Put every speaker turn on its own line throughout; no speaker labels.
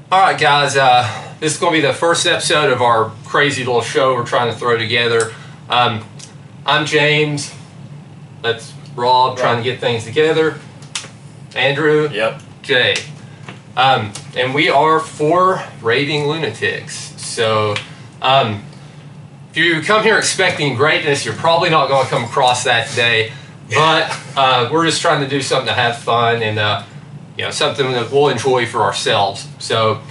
All right, guys. This is going to be the first episode of our crazy little show we're trying to throw together. I'm James. That's Rob trying to get things together. Andrew.
Yep.
Jay. And we are four raving lunatics. So, if you come here expecting greatness, you're probably not going to come across that today. But we're just trying to do something to have fun and something that we'll enjoy for ourselves. So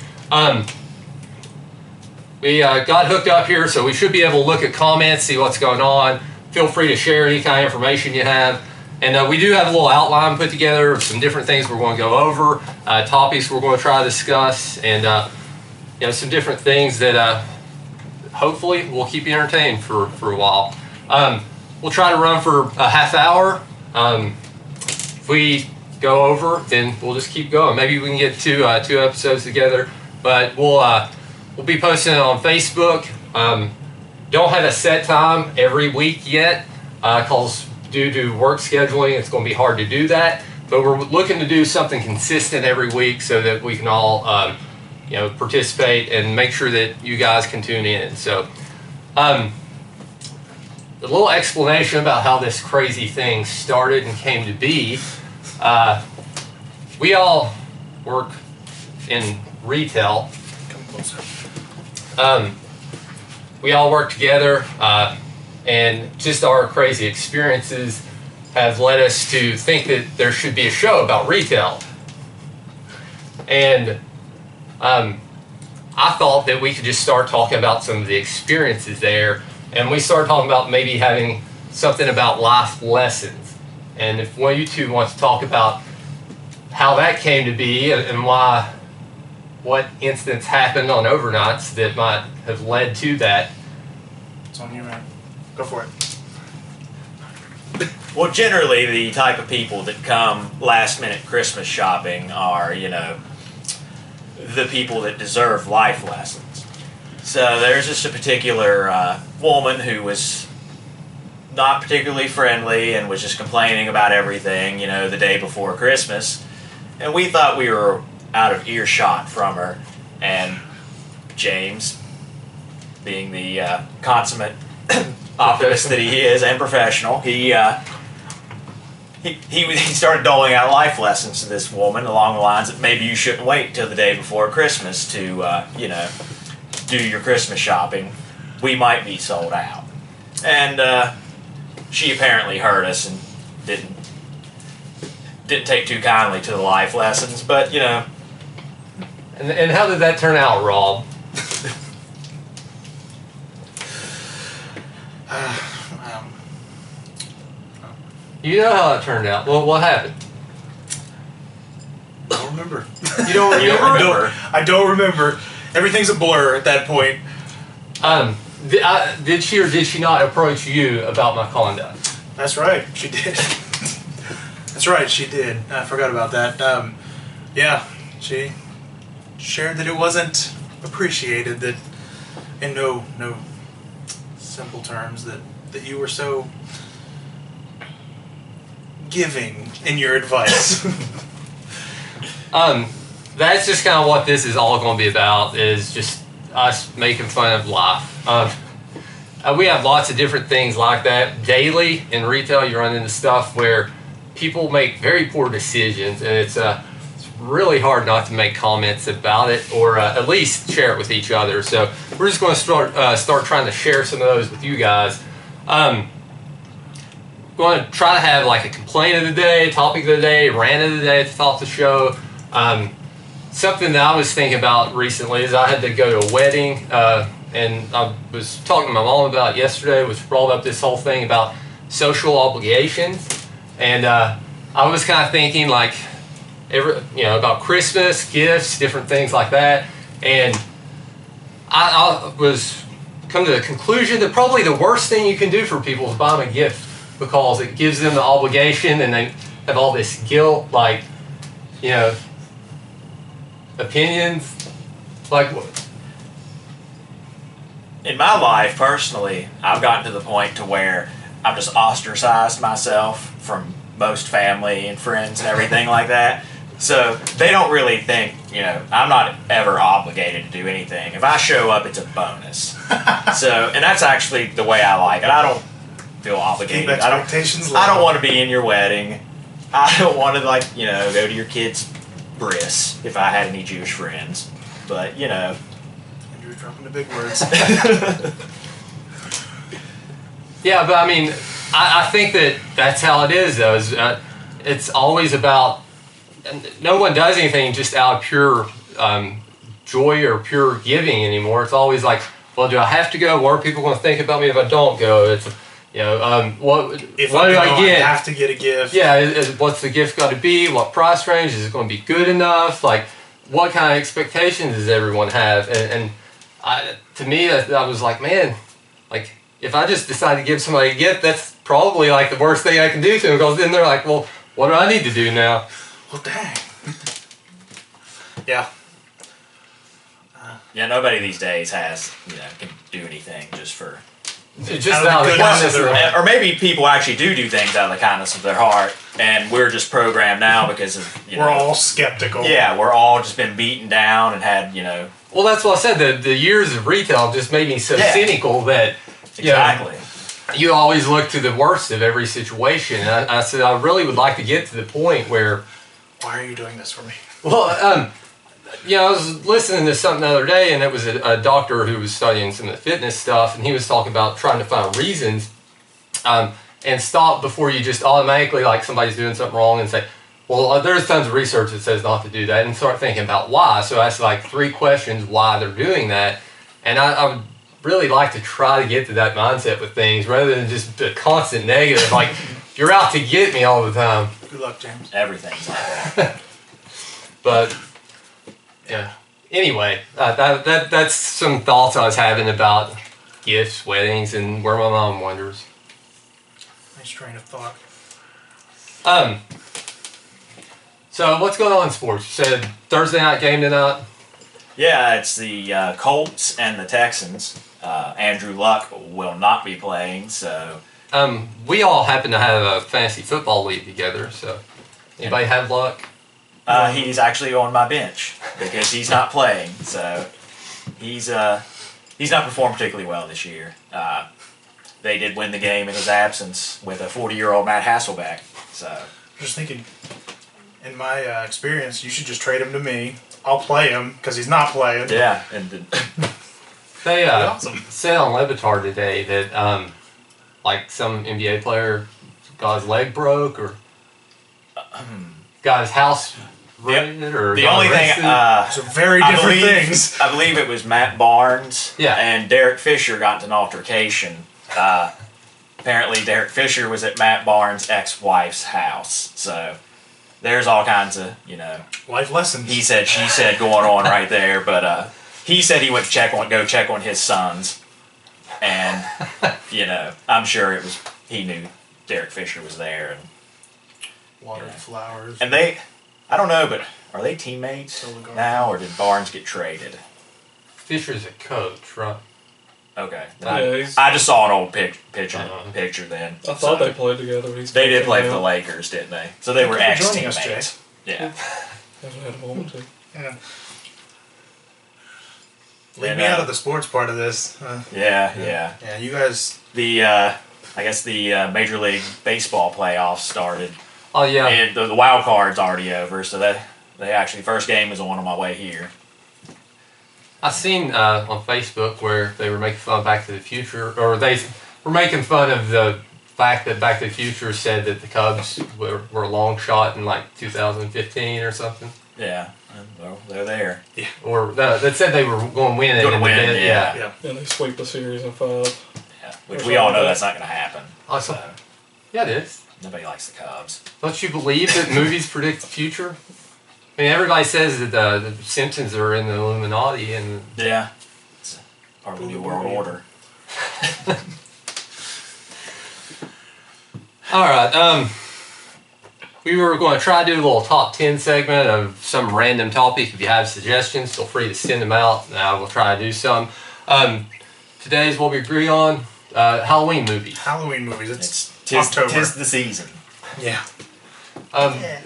we got hooked up here, so we should be able to look at comments, see what's going on. Feel free to share any kind of information you have. And we do have a little outline put together of some different things we're going to go over, topics we're going to try to discuss, and some different things that hopefully will keep you entertained for a while. We'll try to run for a half hour. If we go over, then we'll just keep going. Maybe we can get two episodes together, but we'll be posting it on Facebook. Don't have a set time every week yet, because due to work scheduling, it's going to be hard to do that. But we're looking to do something consistent every week so that we can all participate and make sure that you guys can tune in. So a little explanation about how this crazy thing started and came to be. We all work in retail.
Come closer.
We all work together, and just our crazy experiences have led us to think that there should be a show about retail. And I thought that we could just start talking about some of the experiences there, and we started talking about maybe having something about life lessons. And if one of you two wants to talk about how that came to be and what incidents happened on overnights that might have led to that.
It's on you, man. Go for it.
Well, generally, the type of people that come last-minute Christmas shopping are, the people that deserve life lessons. So there's just a particular woman who was not particularly friendly and was just complaining about everything, the day before Christmas. And we thought we were out of earshot from her. And James, being the consummate optimist that he is and professional, he started doling out life lessons to this woman along the lines that maybe you shouldn't wait till the day before Christmas to, do your Christmas shopping. We might be sold out. And she apparently heard us and didn't take too kindly to the life lessons, but,
And how did that turn out, Rob? You know how it turned out. Well, what happened?
I don't remember.
You don't remember?
I don't remember. Everything's a blur at that point.
Did she or did she not approach you about my conduct?
That's right. She did. That's right. She did. I forgot about that. Yeah. She shared that it wasn't appreciated, that in no simple terms, that you were so giving in your advice.
That's just kind of what this is all going to be about, is just us making fun of life. We have lots of different things like that. Daily in retail, you run into stuff where people make very poor decisions, and it's really hard not to make comments about it, or at least share it with each other. So we're just going to start trying to share some of those with you guys. Going to try to have like a complaint of the day, topic of the day, rant of the day at the top of the show. Something that I was thinking about recently is I had to go to a wedding, and I was talking to my mom about it yesterday, which brought up this whole thing about social obligations. And I was kind of thinking like, about Christmas, gifts, different things like that. And I was come to the conclusion that probably the worst thing you can do for people is buy them a gift, because it gives them the obligation and they have all this guilt, like, opinions, like what?
In my life, personally, I've gotten to the point to where I've just ostracized myself from most family and friends and everything like that. So they don't really think, I'm not ever obligated to do anything. If I show up, it's a bonus. So, and that's actually the way I like it. I don't feel obligated.
Keep expectations low.
I don't want to be in your wedding. I don't want to go to your kid's bris if I had any Jewish friends. But
You're dropping the big words.
Yeah, but I mean, I think that's how it is, though. It's always about, no one does anything just out of pure joy or pure giving anymore. It's always like, well, do I have to go? What are people going to think about me if I don't go? It's, what do I get?
I have to get a gift.
Yeah, what's the gift got to be? What price range? Is it going to be good enough? Like, what kind of expectations does everyone have? And to me, I was like, man, like, if I just decide to give somebody a gift, that's probably like the worst thing I can do to them, because then they're like, well, what do I need to do now?
Well, dang. Yeah.
yeah, nobody these days can do anything just for.
Just
Out of the
out of the
goodness
kindness
of
of
their
their
heart.
heart.
Or maybe people actually do things out of the kindness of their heart, and we're just programmed now because of
We're all skeptical.
Yeah, we're all just been beaten down and had
Well, that's what I said. The years of retail just made me so
Yeah.
cynical that
exactly.
you always look to the worst of every situation. And I said I really would like to get to the point where,
Why are you doing this for me?
well, I was listening to something the other day, and it was a doctor who was studying some of the fitness stuff, and he was talking about trying to find reasons and stop before you just automatically, like somebody's doing something wrong, and say, well, there's tons of research that says not to do that, and start thinking about why. So I asked like 3 questions why they're doing that, and I would really like to try to get to that mindset with things rather than just a constant negative, like you're out to get me all the time.
Good luck, James.
Everything's like that.
But yeah. Anyway, that's some thoughts I was having about gifts, weddings, and where my mom wanders.
Nice train of thought.
So what's going on in sports? You said Thursday night game tonight.
Yeah, it's the Colts and the Texans. Andrew Luck will not be playing, so
We all happen to have a fantasy football league together. So anybody have luck?
he's actually on my bench because he's not playing. So he's not performed particularly well this year. They did win the game in his absence with a 40-year-old Matt Hasselbeck. So
Just thinking, in my experience, you should just trade him to me. I'll play him because he's not playing.
yeah, and
They
Awesome.
said on Levitar today that like some NBA player got his leg broke or got his house raided or
the
got
only
arrested.
thing.
So very
I
different
believe,
things.
I believe it was Matt Barnes
Yeah.
and Derek Fisher got into an altercation. Apparently, Derek Fisher was at Matt Barnes' ex-wife's house. So there's all kinds of,
Life lessons.
he said, she said going on right there. But he said he went to go check on his sons. And, I'm sure he knew Derek Fisher was there.
Watered flowers.
And they, I don't know, but are they teammates
Still a guard.
now or did Barnes get traded?
Fisher's a coach, right?
Okay.
Yeah, he's-
I just saw an old picture then.
I thought they played together. But he's
They did play for the
now.
Lakers, didn't they? So they were
Thank you
ex
for joining us,
teammates. Yeah.
Haven't had a moment to.
Yeah. Leave
And,
me out of the sports part of this.
Yeah.
Yeah, you guys.
The I guess the Major League Baseball playoffs started,
Oh yeah.
and the wild card's already over. So they actually first game was on my way here.
I seen on Facebook where they were making fun of Back to the Future, or they were making fun of the fact that Back to the Future said that the Cubs were a long shot in like 2015 or something,
Yeah. Well, they're there.
or that said they were going to win it.
Gonna
in the
win,
bid-
yeah.
Yeah.
And they sweep the series in 5.
Yeah. Which we all know that's not going to happen.
Awesome.
So
Yeah, it is.
nobody likes the Cubs.
Don't you believe that movies predict the future? I mean, everybody says that the Simpsons are in the Illuminati, and
Yeah. It's part of the New World Order.
all right. We were going to try to do a little top 10 segment of some random topic. If you have suggestions, feel free to send them out, and I will try to do some. Today's what we agree on: Halloween movies.
Halloween movies. It's
It's tis
October.
the season.
Yeah.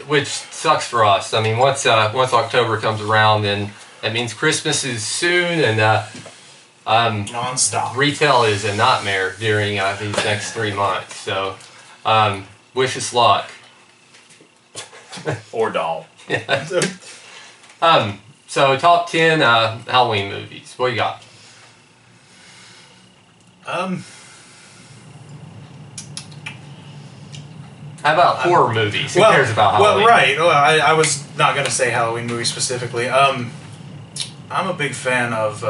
which sucks for us. I mean, once October comes around, then that means Christmas is soon, and
Non-stop.
retail is a nightmare during these next 3 months. So, wish us luck.
Or don't.
So top 10 Halloween movies. What you got? How about horror movies? Who cares about Halloween?
Well, right. Well, I was not going to say Halloween movies specifically. I'm a big fan of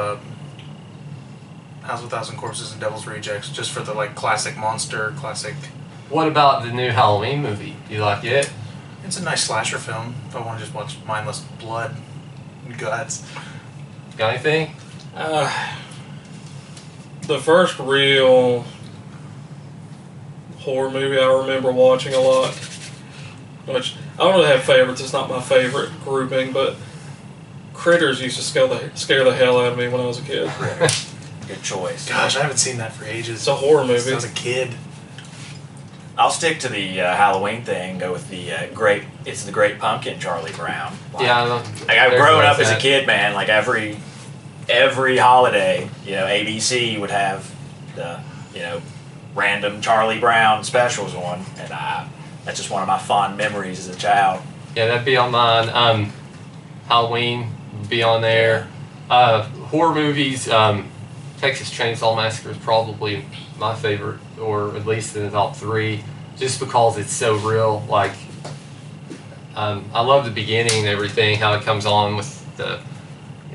House of a Thousand Corpses and Devil's Rejects, just for the like classic monster, classic.
What about the new Halloween movie? You like it?
It's a nice slasher film. If I want to just watch mindless blood and guts.
Got anything?
The first real horror movie I remember watching a lot, which I don't really have favorites. It's not my favorite grouping, but Critters used to scare the hell out of me when I was a kid.
Good choice.
Gosh, I haven't seen that for ages.
It's a horror
Since
movie.
I was a kid.
I'll stick to the Halloween thing. Go with the Great. It's the Great Pumpkin, Charlie Brown. Like,
Yeah.
like I've grown up as a kid, man. Like every holiday, ABC would have the random Charlie Brown specials on, and that's just one of my fond memories as a child.
Yeah, that'd be on mine. Halloween would be on there. Horror movies. Texas Chainsaw Massacre is probably my favorite, or at least in the top 3, just because it's so real. Like, I love the beginning and everything, how it comes on with the.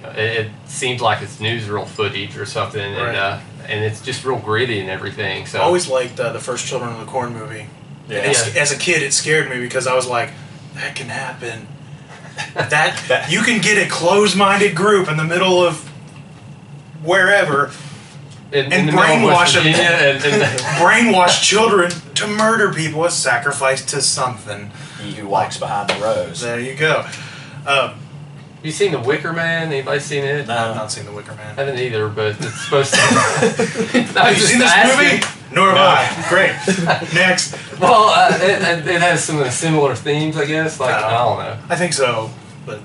It seems like it's newsreel footage or something,
Right.
and it's just real gritty and everything. So
I always liked the first Children of the Corn movie.
Yeah.
As a kid, it scared me because I was like, that can happen. That you can get a closed-minded group in the middle of wherever
in
and
the middle of West
brainwash them.
Virginia, and
brainwash children to murder people as sacrifice to something.
He who walks behind the rose.
There you go.
you seen The Wicker Man? Anybody seen it?
I've not seen The Wicker Man.
I haven't either, but it's supposed to.
Have you seen this movie? Nor have I. Great. Next.
Well, it has some similar themes, I guess. Like, I don't know.
I think so, but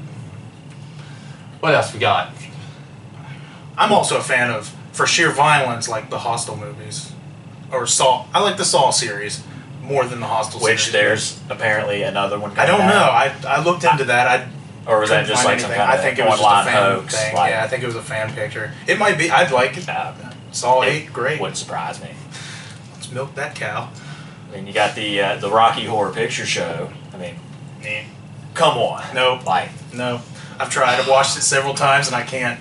What else we got?
I'm also a fan of, for sheer violence, like the Hostel movies. Or Saw. I like the Saw series more than the Hostel series.
Which there's apparently another one.
I
coming
don't know.
out.
I looked into that.
Or was that
Couldn't
just
find
like some
anything.
kind
I
of
think it was just a
online
fan
hoax?
thing.
Like,
Yeah, I think it was a fan picture. It might be. I'd like it. Saw 8, great.
Wouldn't surprise me.
Let's milk that cow.
I mean, you got the Rocky Horror Picture Show. I mean, come on.
Nope.
Like,
No. I've tried. I've watched it several times and I can't.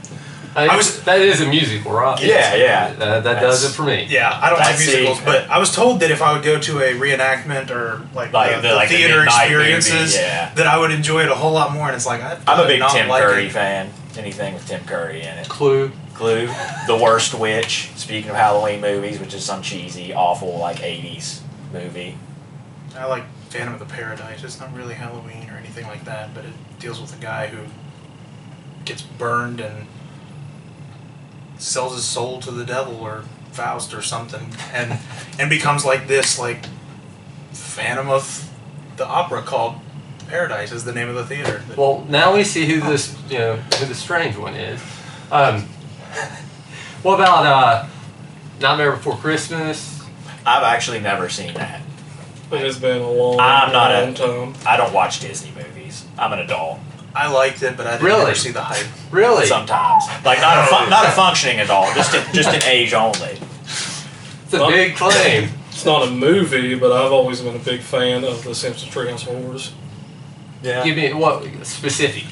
That is a musical, right?
Yeah.
That does it for me.
Yeah, I don't like
That's
musicals,
the-
but I was told that if I would go to a reenactment or like the
the
theater
midnight
experiences,
movie, yeah.
that I would enjoy it a whole lot more. And it's like
I'm a big
not
Tim
like
Curry
it.
fan. Anything with Tim Curry in it.
Clue.
Clue, The Worst Witch. Speaking of Halloween movies, which is some cheesy, awful like '80s movie.
I like Phantom of the Paradise. It's not really Halloween or anything like that, but it deals with a guy who gets burned and sells his soul to the devil or Faust or something, and becomes like this like Phantom of the Opera called Paradise is the name of the theater.
Well, now we see who who the strange one is. What about Nightmare Before Christmas?
I've actually never seen that.
It has been a long,
I'm not
long
a-
time.
I don't watch Disney movies. I'm an adult.
I liked it, but I didn't
Really?
ever see the hype.
Really?
Sometimes, like not a functioning adult, just an age only.
It's a big claim.
It's not a movie, but I've always been a big fan of the Simpsons Treehouse of Horrors.
Yeah.
Give me what specific?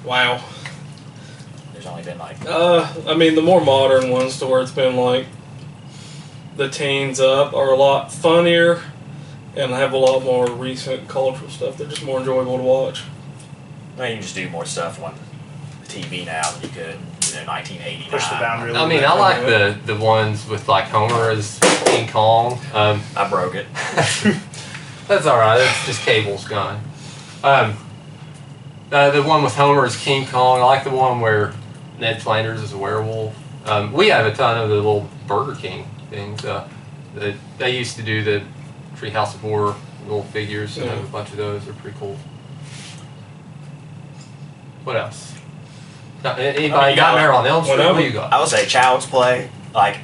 Wow.
There's only been like
I mean, the more modern ones to where it's been like the teens up are a lot funnier and have a lot more recent cultural stuff. They're just more enjoyable to watch.
I mean, you can just do more stuff on TV now than you could, 1989.
Push the boundary. A
I
little
mean,
bit.
I like the ones with like Homer as King Kong.
I broke it.
That's all right. It's just cable's gone. The one with Homer as King Kong. I like the one where Ned Flanders is a werewolf. We have a ton of the little Burger King things. They used to do the Treehouse of Horror little figures. I have a bunch of those. They're pretty cool. What else? Anybody got Nightmare on Elm Street? What do you got?
I would say Child's Play. Like,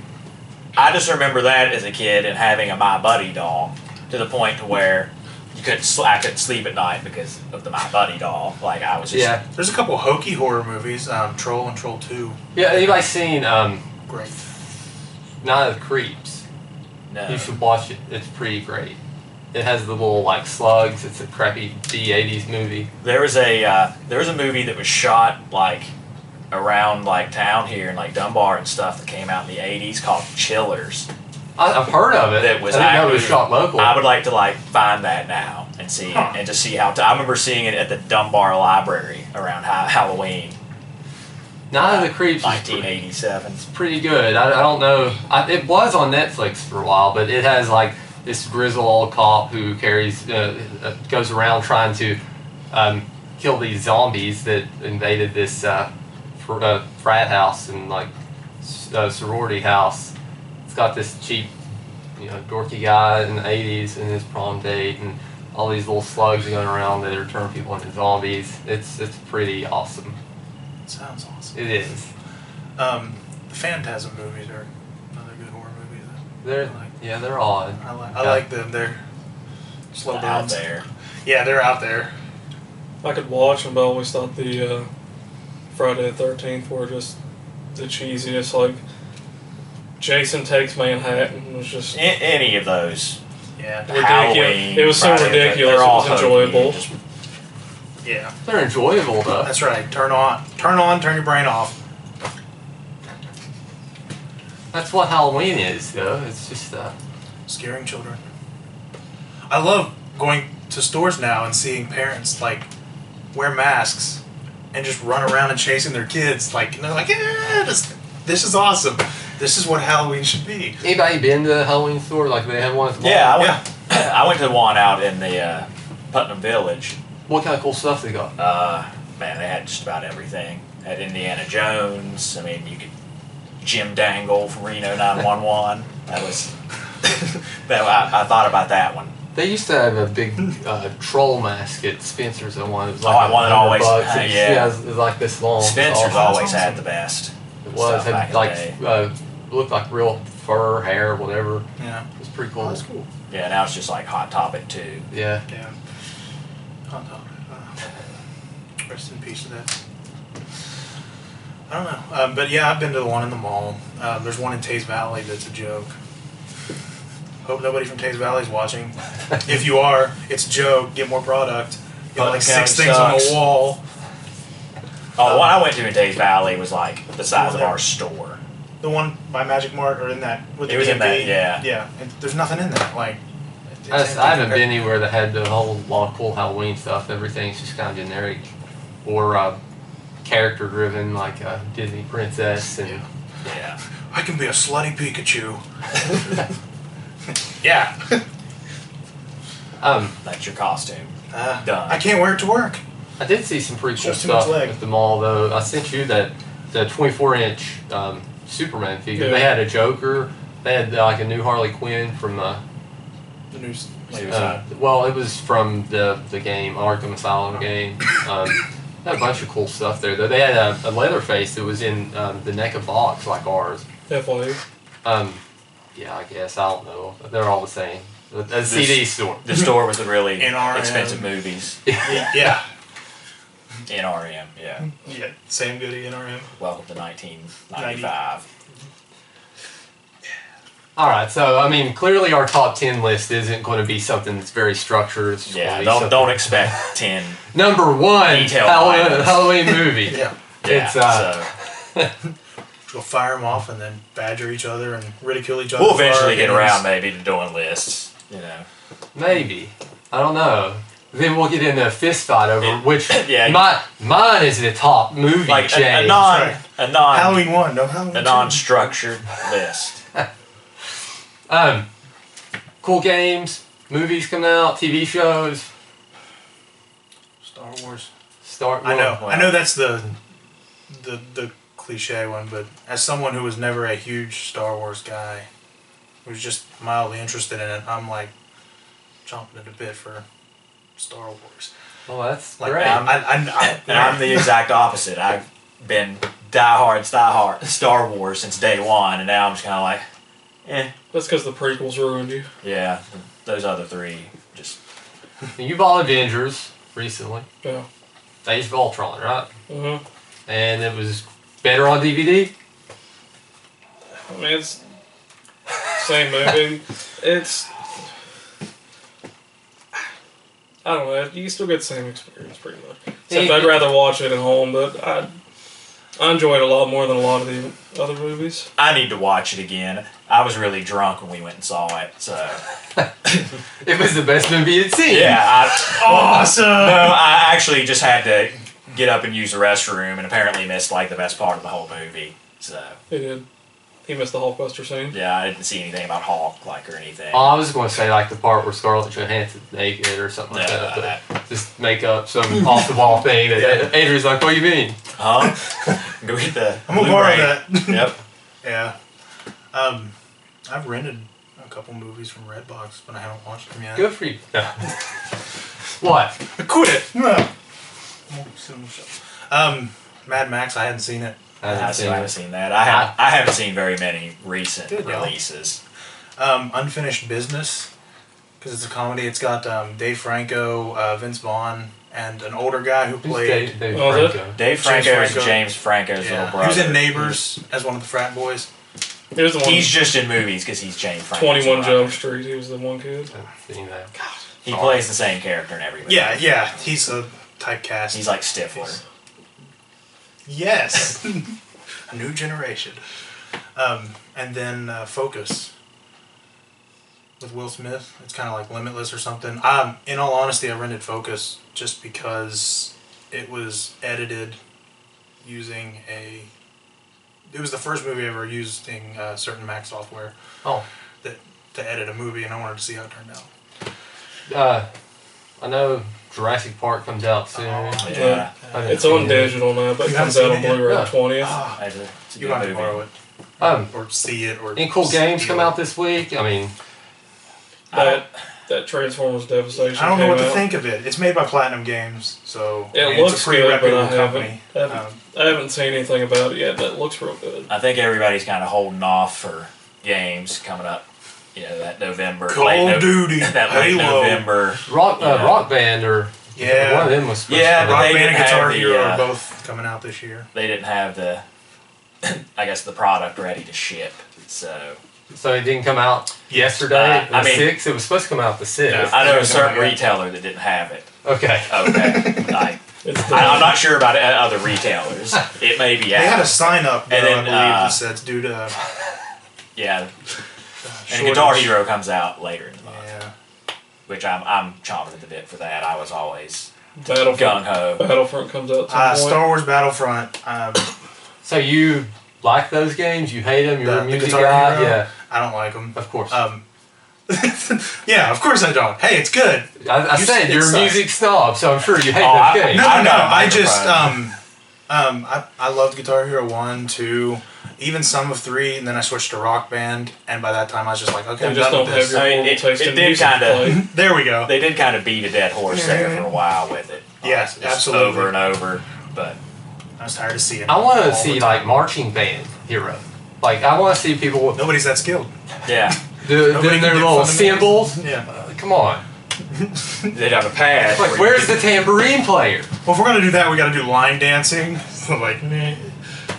I just remember that as a kid and having a My Buddy doll to the point to where I couldn't sleep at night because of the My Buddy doll. Like, I was just
There's a couple hokey horror movies, Troll and Troll 2.
Yeah, anybody seen
Great.
Night of the Creeps?
No.
You should watch it. It's pretty great. It has the little like slugs. It's a crappy B80s movie.
There was a movie that was shot like around like town here in like Dunbar and stuff that came out in the 80s called Chillers.
I've heard of it.
That was
I didn't know it was
actually-
shot local.
I would like to like find that now and see it and to see how. I remember seeing it at the Dunbar Library around Halloween,
Night of the Creeps is
1987.
pretty good. I don't know. It was on Netflix for a while, but it has like this grizzled old cop who goes around trying to kill these zombies that invaded this frat house and like sorority house. It's got this cheap, dorky guy in the 80s and his prom date and all these little slugs going around that are turning people into zombies. It's pretty awesome.
Sounds awesome.
It is.
The Phantasm movies are another good horror movie.
They're they're odd.
I like them. They're slow
Out
burns.
there.
Yeah, they're out there.
I could watch them, but I always thought the Friday the 13th were just the cheesiest. Like, Jason Takes Manhattan was just
Any of those.
Yeah.
ridiculous.
Halloween,
It was so
Friday the 13th,
ridiculous.
they're
It
all
was
hokey.
enjoyable.
Just-
Yeah.
They're enjoyable though.
That's right. Turn on, turn your brain off.
That's what Halloween is, though. It's just
Scaring children. I love going to stores now and seeing parents like wear masks and just run around and chasing their kids. Like, and they're like, yeah, this is awesome. This is what Halloween should be.
anybody been to the Halloween store? Like they have one at the mall?
Yeah, I went to one out in the Putnam Village.
What kind of cool stuff they got?
Man, they had just about everything. Had Indiana Jones. I mean, you could Jim Dangle from Reno 911. That was. I thought about that one.
They used to have a big troll mask at Spencer's. I wanted. It was
Oh, I wanted always-
$100.
yeah.
It was like this long.
Spencer's
Awesome.
always had the best.
It was
stuff back
had
in
like
the
looked like real fur, hair, whatever.
Yeah.
It was pretty
Oh,
cool.
that's cool.
Yeah, now it's just like Hot Topic too.
Yeah.
Yeah. Hot dog. Rest in peace to that. I don't know. But yeah, I've been to the one in the mall. There's one in Taze Valley that's a joke. Hope nobody from Taze Valley's watching. If you are, it's a joke. Get more product. You have like
Putnam
6
County
things on
sucks.
the wall.
Oh, the one I went to in Days Valley was like the size of our store.
The one by Magic Mart or in that with the
It was in that,
B&B.
yeah.
Yeah. And there's nothing in that. Like.
I haven't been anywhere that had the whole lot of cool Halloween stuff. Everything's just kind of generic or character driven, like a Disney princess and.
Yeah.
I can be a slutty Pikachu. Yeah.
That's
your costume.
Done. I can't wear it to work.
I did see some pretty cool
Just too much
stuff
leg.
at the mall, though. I sent you the 24-inch Superman figure.
Yeah.
They had a Joker. They had like a new Harley Quinn from
The news.
well, it was from the game Arkham Asylum game. They had a bunch of cool stuff there. Though they had a Leatherface that was in the NECA box like ours.
FYE.
Yeah, I guess I don't know. They're all the same. A CD store.
The store with the really
NRM.
expensive movies.
Yeah.
NRM, yeah.
Yeah. Same goodie NRM.
Welcome to 1995.
All right, so I mean, clearly our top 10 list isn't going to be something that's very structured. It's just
Yeah,
gonna be
don't
something-
expect 10.
Number one,
Detailed
Halloween,
items.
Halloween movie.
Yeah.
Yeah,
It's
so
We'll fire them off and then badger each other and ridicule each other.
we'll
for our
eventually get
opinions.
around maybe to doing lists, you know.
maybe. I don't know. Then we'll get into a fist fight over which
Yeah.
mine is the top movie.
Like
Jay.
a non
Halloween 1, no Halloween 2.
non-structured list.
Cool games, movies coming out, TV shows.
Star Wars.
I
I know that's the cliche one, but as someone who was never a huge Star Wars guy, who's just mildly interested in it, I'm like, chomping at the bit for Star Wars.
Well, that's
Like,
great.
And I'm the exact opposite. I've been diehard Star Wars since day one, and now I'm just kind of like,
That's because the prequels ruined you.
yeah, those other three just.
You bought Avengers recently.
Yeah.
Age of Ultron, right?
Mm-hmm.
And it was better on DVD.
I mean, it's same movie. It's I don't know. You still get the same experience pretty much. Except I'd rather watch it at home, but I enjoy it a lot more than a lot of the other movies.
I need to watch it again. I was really drunk when we went and saw it, so
It was the best movie you'd seen.
yeah.
Awesome!
No, I actually just had to get up and use the restroom, and apparently missed like the best part of the whole movie. So
He did. He missed the Hulkbuster scene.
yeah, I didn't see anything about Hulk like or anything.
Oh, I was going to say like the part where Scarlett Johansson's naked or something like
No,
that. But just make up some off the wall thing. That Adrian's like, "What do you mean?"
Huh? Go get the.
I'm gonna borrow
Blu-ray.
that.
Yep.
Yeah. I've rented a couple movies from Redbox, but I haven't watched them yet.
Good for you. No. What?
I quit. No. Mad Max, I hadn't seen it.
I still haven't seen that. I haven't seen very many recent
Good, y'all.
releases.
Unfinished Business, because it's a comedy. It's got Dave Franco, Vince Vaughn, and an older guy who
Who's
played.
Dave
Oh, is it?
Franco?
Dave
James
Franco is
Franco.
James Franco's little
Yeah.
brother.
He was in Neighbors as one of the frat boys.
He was the one.
He's just in movies because he's James Franco.
21 Jump Street. He was the one kid.
Seen that.
He plays the same character in every movie.
Yeah. He's a typecast.
He's like Stifler.
Yes. A new generation. And then Focus with Will Smith. It's kind of like Limitless or something. In all honesty, I rented Focus just because it was edited using it was the first movie ever using certain Mac software
Oh,
to edit a movie, and I wanted to see how it turned out.
I know Jurassic Park comes out soon.
Oh,
Yeah.
I haven't
It's on
seen it.
digital now, but it
You
comes
haven't
out on
seen it yet?
Blu-ray
Yeah.
20th.
Ah,
It's a
you
good
have to
movie.
borrow it or see it or
Any cool games
steal
come
it.
out this week? I mean,
That Transformers Devastation.
I don't know what
came
to
out.
think of it. It's made by Platinum Games, so
It
I mean,
looks
it's a pretty
good, but
reputable
I haven't-
company.
I haven't seen anything about it yet, but it looks real good.
I think everybody's kind of holding off for games coming up. You know, that November.
Call
late
of Duty,
That late
Halo.
November.
Rock
Yeah.
Rock Band or
Yeah.
one of them was supposed
Yeah,
to
but
Rock
they
Band and
didn't
Guitar
have the,
Hero
uh,
are both coming out this year.
They didn't have the, I guess, the product ready to ship. So
So it didn't come out yesterday.
I
the
mean-
6th. It was supposed to come out the 6th.
Yeah.
I know a
It's
certain
coming out, yeah.
retailer that didn't have it.
Okay.
Okay.
It's
I'm not sure about other retailers. It may be
They had a
out.
sign up, though,
And then,
I believe, that says due to
Yeah. And
shortage.
Guitar Hero comes out later in the month,
Yeah.
which I'm chomping at the bit for that. I was always
Battlefront.
gung ho.
Battlefront comes out at some point.
Star Wars Battlefront.
So you like those games? You hate them? You're
The
a music
Guitar
guy?
Hero?
Yeah,
I don't like them.
of course.
Yeah, of course I don't. Hey, it's good.
I
you-
said
it
you're a
sucks.
music snob, so I'm sure you hate
Oh,
those
I-
games.
No,
I'm
no,
not
I just
microphone.
I loved Guitar Hero 1, 2, even some of 3, and then I switched to Rock Band, and by that time I was just like, okay,
They
I'm
just
done
don't
with
have
this.
your
I mean,
horrible
it
taste in
did
music to
kinda-
play.
There we go.
They did kind of beat a dead horse there for a while with it.
Yes,
Just
absolutely.
Over and over, but
I was tired of seeing it.
I want
all
to
the
see
time.
like marching band hero. Like I want to see people
Nobody's that skilled.
yeah,
doing
Nobody
their
can do
little
fundamentals.
cymbals.
Yeah.
Come on.
they'd have a pad.
Like where's the tambourine player?
Well, if we're gonna do that, we gotta do line dancing. So like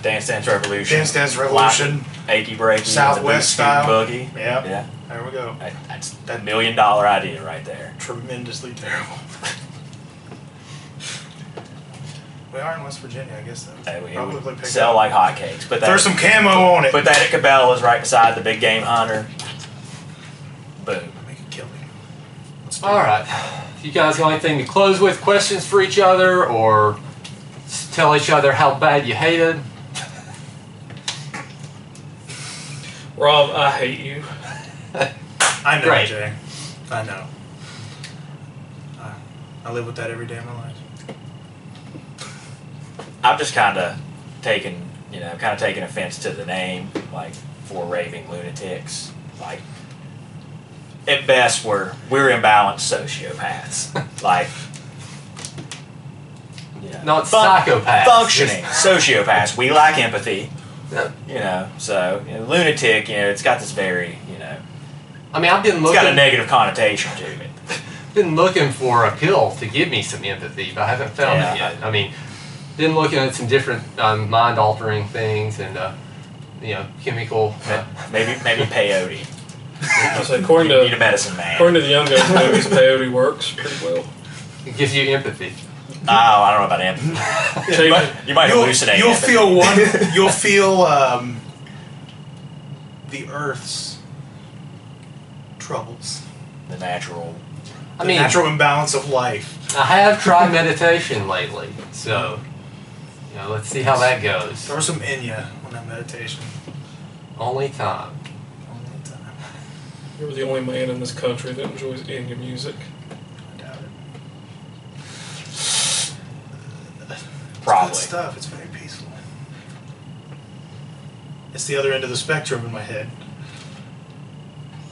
Dance Dance Revolution?
Dance Dance Revolution.
Achy Breaky.
Southwest style.
Boogie.
Yeah.
Yeah.
There we go.
That's that $1 million idea right there.
Tremendously terrible. We are in West Virginia, I guess. Though.
Hey, we
Probably
would
pick
sell
up.
like hotcakes. But
Throw
that,
some camo on it.
put that at Cabela's right beside the big game hunter. Boom.
Make a killing. Let's do
All
it.
right. You guys got anything to close with? Questions for each other, or tell each other how bad you hated?
Rob, I hate you.
I know,
Great.
Jay. I know. I live with that every day of my life.
I've just kind of taken offense to the name, like, for raving lunatics. Like, at best we're imbalanced sociopaths. Like, yeah,
Not psychopaths.
functioning sociopaths. We lack empathy.
Yeah.
You know, so lunatic. You know, it's got this very
I mean, I've been
it's got a
looking,
negative connotation to it.
for a pill to give me some empathy, but I haven't found it
Yeah.
yet. I mean, been looking at some different mind-altering things and chemical.
Maybe peyote.
I say, according
You need a
to
medicine man.
according to the Young Guns movies, peyote works pretty well.
It gives you empathy.
Oh, I don't know about empathy. You might hallucinate.
You'll
empathy.
feel one. You'll feel the Earth's troubles,
the natural.
I
the
mean,
natural imbalance of life.
I have tried meditation lately, so let's see how that goes.
Throw some Enya on that meditation.
Only time.
Only time.
You're the only man in this country that enjoys Indian music.
I doubt it.
Probably.
It's good stuff. It's very peaceful. It's the other end of the spectrum in my head.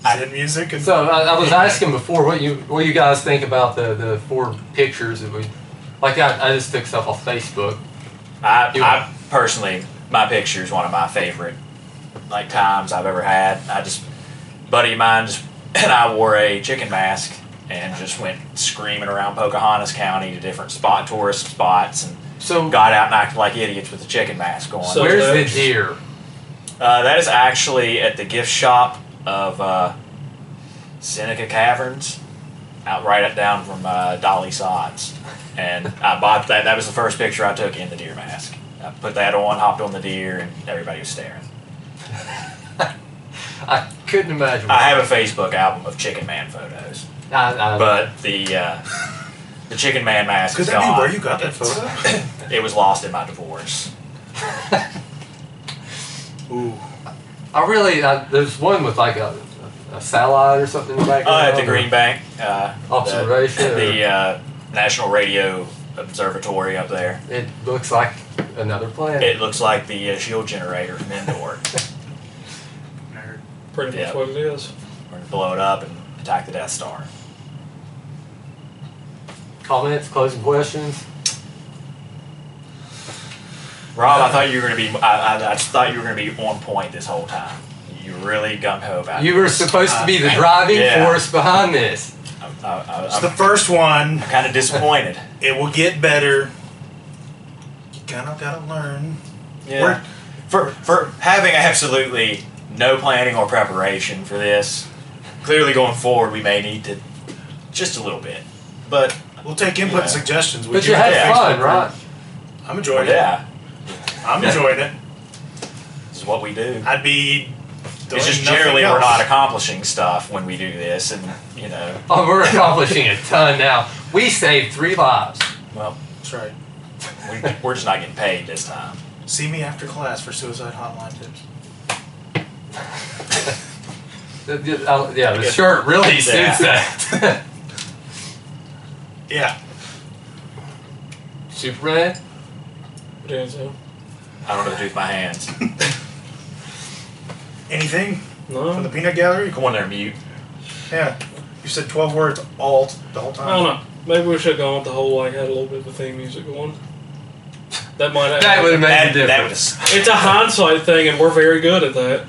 Zen music and
So I was asking before what you guys think about the 4 pictures that we, like I just took stuff off Facebook.
I personally, my picture is one of my favorite times I've ever had. Buddy of mine and I wore a chicken mask and just went screaming around Pocahontas County to different tourist spots and
So
got out and acted like idiots with the chicken mask on.
So-
where's the
that's-
deer?
That is actually at the gift shop of Seneca Caverns, down from Dolly Sods. And I bought that. That was the first picture I took in the deer mask. I put that on, hopped on the deer, and everybody was staring.
I couldn't imagine.
I have a Facebook album of Chicken Man photos, but the Chicken Man mask
could
is
that
gone.
be where you got that photo?
It was lost in my divorce.
Ooh.
I really there's one with like a satellite or something in the background.
At the Green Bank
Observation,
the National Radio Observatory up there.
It looks like another planet.
It looks like the shield generator from Endor.
Nerd.
Pretty much
Yeah.
what it is.
We're gonna blow it up and attack the Death Star.
Comments, closing questions.
Rob, I thought you were gonna be. I just thought you were gonna be on point this whole time. You were really gung ho about
You
it.
were supposed to be the driving
Yeah.
force behind this.
It's the first one.
I'm kind of disappointed.
It will get better. You kind of gotta learn.
Yeah. For having absolutely no planning or preparation for this, clearly going forward we may need to just a little bit. But
We'll take input and
Yeah.
suggestions. We
But
do
you had
have
fun,
Facebook
right?
group. I'm enjoying it.
yeah,
I'm enjoying it.
this is what we do.
I'd be doing
It's just
nothing
generally
else.
we're not accomplishing stuff when we do this, and
Oh, we're accomplishing a ton now. We saved 3 lives.
well,
That's right.
we're just not getting paid this time.
See me after class for suicide hotline tips.
Yeah, the shirt really suits that.
Yeah.
Superman.
Denzel.
I don't know what to do with my hands.
Anything
No.
from the peanut gallery?
Come on there, mute.
Yeah. You said 12 words all the whole time.
I don't know. Maybe we should have gone with the whole had a little bit of a theme music going. That might have.
That would have made a
That
difference.
would
It's a hindsight thing, and we're very good at that.